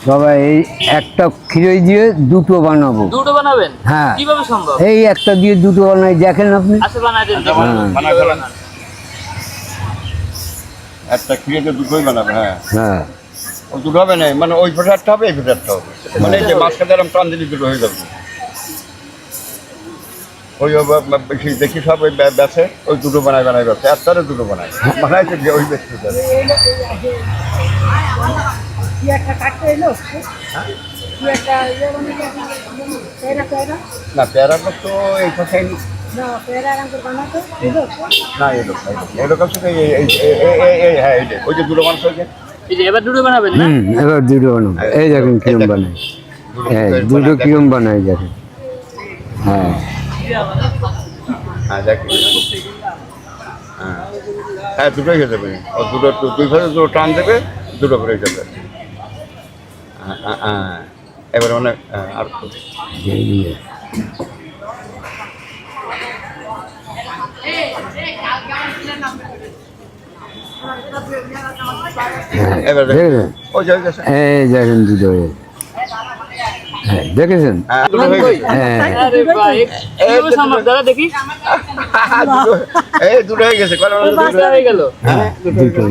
বাবা এই একটা খিরই দিয়ে দুটো বানাবো। দুটো বানাবেন? হ্যাঁ। কিভাবে সম্ভব? এই একটা দিয়ে দুটো বানাই, দেখেন আপনি। আচ্ছা বানাই দেন। একটা খিরেতে দুটোই বানাবে। হ্যাঁ হ্যাঁ ও দুটো হবে না, মানে ওই ফোটা একটা হবে, এই ফোটা একটা হবে, মানে এই যে মাঝখানে এরকম টান দিলে দুটো হয়ে যাবে। ওই বেশি দেখি সব ওই বেছে ওই দুটো বানায় বেছে, একটারে দুটো বানায় বানাইছে যে ওই ব্যক্তি না প্যারা তো এই কথাই না এরকম শুধু হ্যাঁ এই ওই যে দুটো মানুষ হয়েছে। এবার দুটো বানাবেন না? এবার দুটো বানাবো। এই দেখেন কিরম বানাই, হ্যাঁ দুটো কিরম বানাই দেখেন। হ্যাঁ হ্যাঁ দেখ, হ্যাঁ হ্যাঁ দুটোই হয়ে যাবে। ও দুটো দুই ঘরে দুটো টান দেবে, দুটো করে হয়ে যাবে। হ্যাঁ হ্যাঁ এবার অনেক আর এবার ওই যে এই দেখেন দুটো, হ্যাঁ দেখেছেন। হ্যাঁ আরে ভাই কিভাবে সম্ভব দাদা দেখি? এই দুটো হয়ে গেছে, হয়ে গেল। দুটো